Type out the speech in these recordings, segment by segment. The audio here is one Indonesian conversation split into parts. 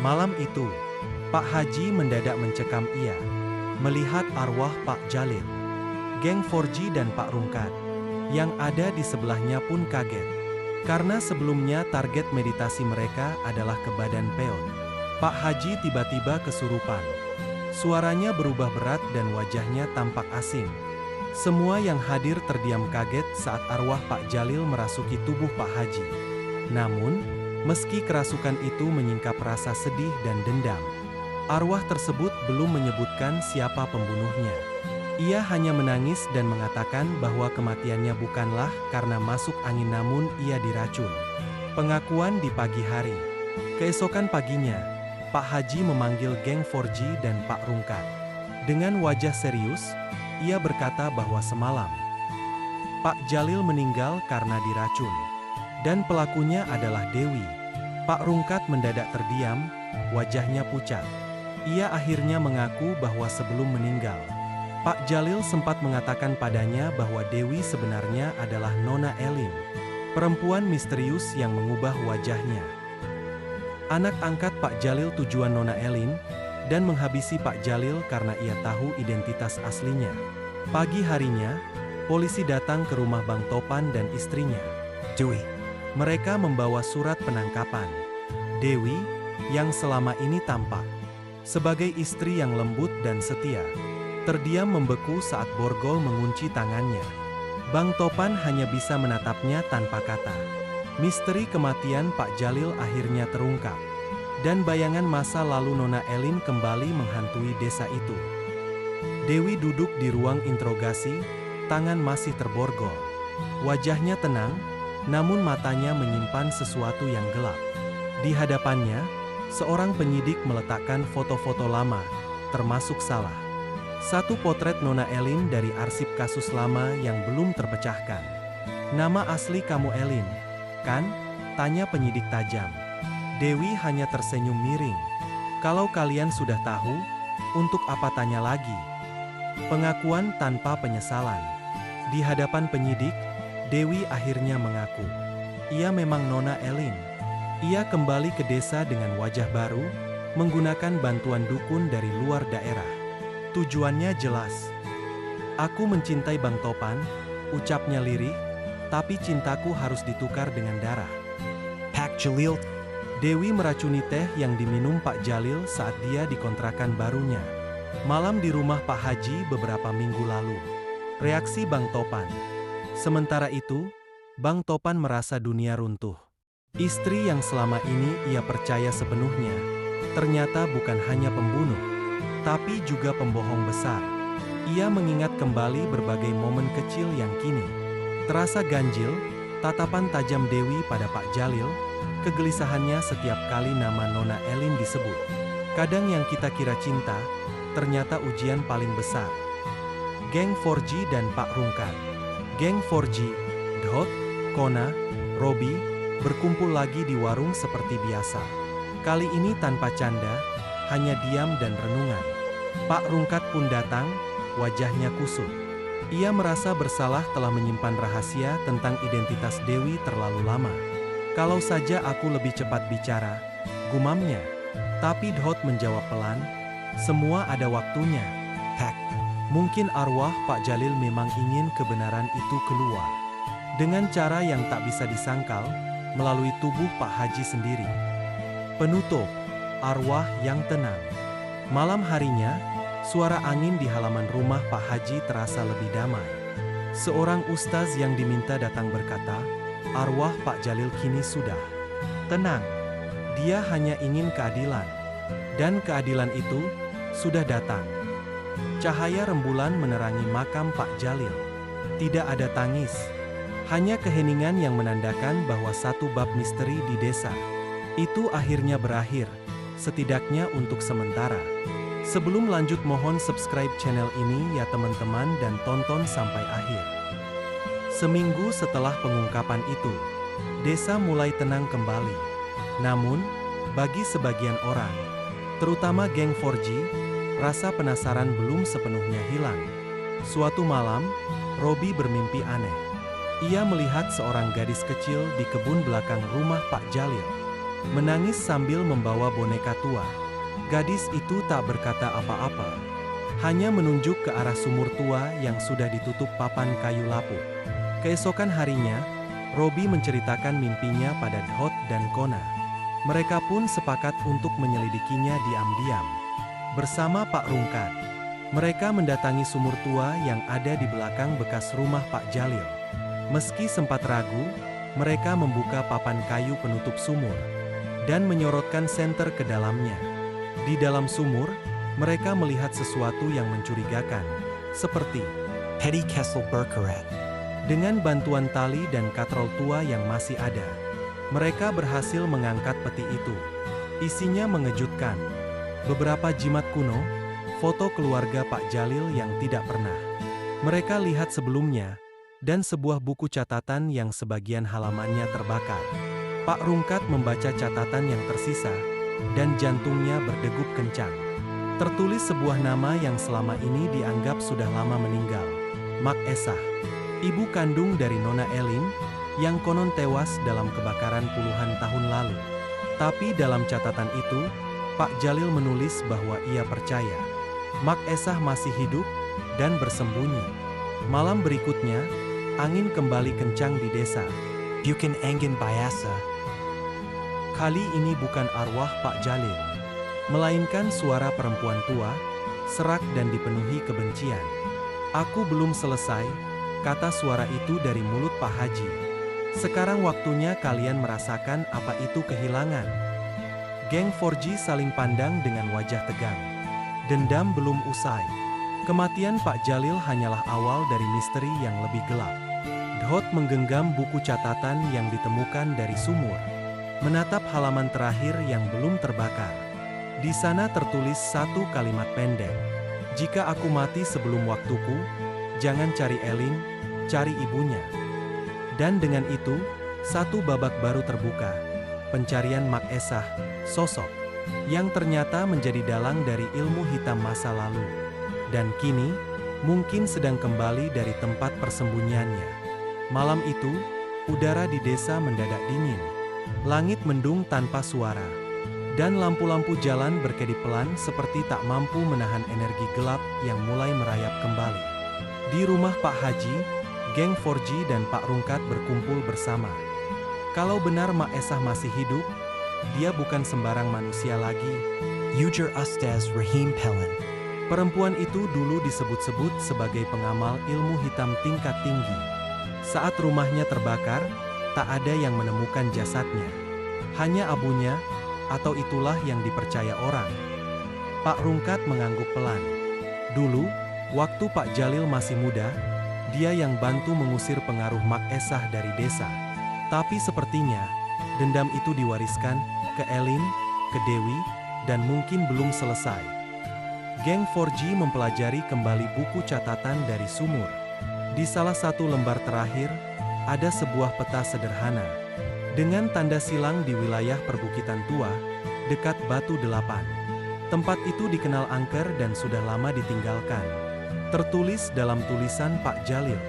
Malam itu, Pak Haji mendadak mencekam ia, melihat arwah Pak Jalil. Geng Forji dan Pak Rungkat, yang ada di sebelahnya pun kaget. Karena sebelumnya target meditasi mereka adalah ke badan peon. Pak Haji tiba-tiba kesurupan. Suaranya berubah berat dan wajahnya tampak asing. Semua yang hadir terdiam kaget saat arwah Pak Jalil merasuki tubuh Pak Haji. Namun, meski kerasukan itu menyingkap rasa sedih dan dendam, arwah tersebut belum menyebutkan siapa pembunuhnya. Ia hanya menangis dan mengatakan bahwa kematiannya bukanlah karena masuk angin namun ia diracun. Pengakuan di pagi hari. Keesokan paginya, Pak Haji memanggil geng Forji dan Pak Rungkat. Dengan wajah serius, ia berkata bahwa semalam Pak Jalil meninggal karena diracun. Dan pelakunya adalah Dewi. Pak Rungkat mendadak terdiam, wajahnya pucat. Ia akhirnya mengaku bahwa sebelum meninggal, Pak Jalil sempat mengatakan padanya bahwa Dewi sebenarnya adalah Nona Elin, perempuan misterius yang mengubah wajahnya. Anak angkat Pak Jalil tujuan Nona Elin, dan menghabisi Pak Jalil karena ia tahu identitas aslinya. Pagi harinya, polisi datang ke rumah Bang Topan dan istrinya, Dewi. Mereka membawa surat penangkapan. Dewi, yang selama ini tampak sebagai istri yang lembut dan setia, terdiam membeku saat borgol mengunci tangannya. Bang Topan hanya bisa menatapnya tanpa kata. Misteri kematian Pak Jalil akhirnya terungkap. Dan bayangan masa lalu Nona Elin kembali menghantui desa itu. Dewi duduk di ruang interogasi, tangan masih terborgol. Wajahnya tenang, namun matanya menyimpan sesuatu yang gelap. Di hadapannya, seorang penyidik meletakkan foto-foto lama, termasuk salah satu potret Nona Elin dari arsip kasus lama yang belum terpecahkan. Nama asli kamu Elin, kan? Tanya penyidik tajam. Dewi hanya tersenyum miring. Kalau kalian sudah tahu, untuk apa tanya lagi? Pengakuan tanpa penyesalan. Di hadapan penyidik, Dewi akhirnya mengaku. Ia memang Nona Elin. Ia kembali ke desa dengan wajah baru, menggunakan bantuan dukun dari luar daerah. Tujuannya jelas. Aku mencintai Bang Topan, ucapnya lirih, tapi cintaku harus ditukar dengan darah. Pak Jalil. Dewi meracuni teh yang diminum Pak Jalil saat dia di kontrakan barunya. Malam di rumah Pak Haji beberapa minggu lalu. Reaksi Bang Topan. Sementara itu, Bang Topan merasa dunia runtuh. Istri yang selama ini ia percaya sepenuhnya, ternyata bukan hanya pembunuh, tapi juga pembohong besar. Ia mengingat kembali berbagai momen kecil yang kini terasa ganjil, tatapan tajam Dewi pada Pak Jalil, kegelisahannya setiap kali nama Nona Elin disebut. Kadang yang kita kira cinta, ternyata ujian paling besar. Geng Forji dan Pak Rungkat. Geng Forji, Dhot, Kona, Robi, berkumpul lagi di warung seperti biasa. Kali ini tanpa canda, hanya diam dan renungan. Pak Rungkat pun datang, wajahnya kusut. Ia merasa bersalah telah menyimpan rahasia tentang identitas Dewi terlalu lama. Kalau saja aku lebih cepat bicara, gumamnya. Tapi Dhot menjawab pelan, semua ada waktunya. Hek, mungkin arwah Pak Jalil memang ingin kebenaran itu keluar. Dengan cara yang tak bisa disangkal, melalui tubuh Pak Haji sendiri. Penutup, arwah yang tenang. Malam harinya, suara angin di halaman rumah Pak Haji terasa lebih damai. Seorang ustaz yang diminta datang berkata, arwah Pak Jalil kini sudah tenang. Dia hanya ingin keadilan. Dan keadilan itu sudah datang. Cahaya rembulan menerangi makam Pak Jalil. Tidak ada tangis, hanya keheningan yang menandakan bahwa satu bab misteri di desa itu akhirnya berakhir, setidaknya untuk sementara. Sebelum lanjut mohon subscribe channel ini ya teman-teman dan tonton sampai akhir. Seminggu setelah pengungkapan itu, desa mulai tenang kembali. Namun, bagi sebagian orang, terutama geng Forji, rasa penasaran belum sepenuhnya hilang. Suatu malam, Robi bermimpi aneh. Ia melihat seorang gadis kecil di kebun belakang rumah Pak Jalil. menangis sambil membawa boneka tua. Gadis itu tak berkata apa-apa, hanya menunjuk ke arah sumur tua yang sudah ditutup papan kayu lapuk. Keesokan harinya, Robi menceritakan mimpinya pada Dhot dan Kona. Mereka pun sepakat untuk menyelidikinya diam-diam. Bersama Pak Rungkat, mereka mendatangi sumur tua yang ada di belakang bekas rumah Pak Jalil. Meski sempat ragu, mereka membuka papan kayu penutup sumur dan menyorotkan senter ke dalamnya. Di dalam sumur, mereka melihat sesuatu yang mencurigakan, seperti Petty Kessel Berkarat. Dengan bantuan tali dan katrol tua yang masih ada, mereka berhasil mengangkat peti itu. Isinya mengejutkan. Beberapa jimat kuno, foto keluarga Pak Jalil yang tidak pernah mereka lihat sebelumnya, dan sebuah buku catatan yang sebagian halamannya terbakar. Pak Rungkat membaca catatan yang tersisa, dan jantungnya berdegup kencang. Tertulis sebuah nama yang selama ini dianggap sudah lama meninggal, Mak Esah, ibu kandung dari Nona Elin, yang konon tewas dalam kebakaran puluhan tahun lalu. Tapi dalam catatan itu, Pak Jalil menulis bahwa ia percaya Mak Esah masih hidup dan bersembunyi. Malam berikutnya, angin kembali kencang di desa. Bukan angin biasa. Kali ini bukan arwah Pak Jalil, melainkan suara perempuan tua, serak dan dipenuhi kebencian. "Aku belum selesai," kata suara itu dari mulut Pak Haji. "Sekarang waktunya kalian merasakan apa itu kehilangan." Geng 4G saling pandang dengan wajah tegang. Dendam belum usai. Kematian Pak Jalil hanyalah awal dari misteri yang lebih gelap. Dhot menggenggam buku catatan yang ditemukan dari sumur, menatap halaman terakhir yang belum terbakar. Di sana tertulis satu kalimat pendek. "Jika aku mati sebelum waktuku, jangan cari Elin, cari ibunya." Dan dengan itu, satu babak baru terbuka. Pencarian Mak Esah, sosok yang ternyata menjadi dalang dari ilmu hitam masa lalu. Dan kini, mungkin sedang kembali dari tempat persembunyiannya. Malam itu, udara di desa mendadak dingin. Langit mendung tanpa suara. Dan lampu-lampu jalan berkedip pelan seperti tak mampu menahan energi gelap yang mulai merayap kembali. Di rumah Pak Haji, geng 4G dan Pak Rungkat berkumpul bersama. Kalau benar Mak Esah masih hidup, dia bukan sembarang manusia lagi. Ujar Ustaz Rahim Pelen. Perempuan itu dulu disebut-sebut sebagai pengamal ilmu hitam tingkat tinggi. Saat rumahnya terbakar, tak ada yang menemukan jasadnya. Hanya abunya, atau itulah yang dipercaya orang. Pak Rungkat mengangguk pelan. Dulu, waktu Pak Jalil masih muda, dia yang bantu mengusir pengaruh Mak Esah dari desa. Tapi sepertinya, dendam itu diwariskan ke Elin, ke Dewi, dan mungkin belum selesai. Geng 4G mempelajari kembali buku catatan dari sumur. Di salah satu lembar terakhir, ada sebuah peta sederhana, dengan tanda silang di wilayah perbukitan tua, dekat Batu Delapan. Tempat itu dikenal angker dan sudah lama ditinggalkan. Tertulis dalam tulisan Pak Jalil,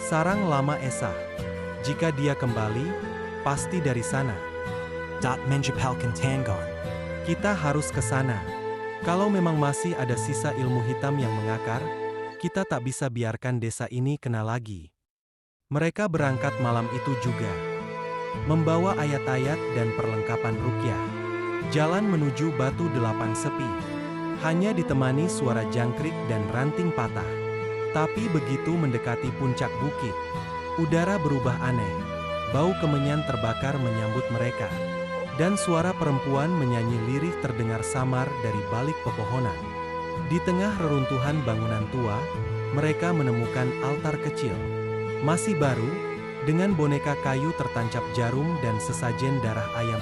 "Sarang Lama Esah. Jika dia kembali, pasti dari sana." Menjepalkan Tangon. Kita harus ke sana. Kalau memang masih ada sisa ilmu hitam yang mengakar, kita tak bisa biarkan desa ini kena lagi. Mereka berangkat malam itu juga, membawa ayat-ayat dan perlengkapan ruqyah. Jalan menuju Batu Delapan sepi, hanya ditemani suara jangkrik dan ranting patah. Tapi begitu mendekati puncak bukit, udara berubah aneh. Bau kemenyan terbakar menyambut mereka, dan suara perempuan menyanyi lirih terdengar samar dari balik pepohonan. Di tengah reruntuhan bangunan tua, mereka menemukan altar kecil, masih baru, dengan boneka kayu tertancap jarum dan sesajen darah ayam.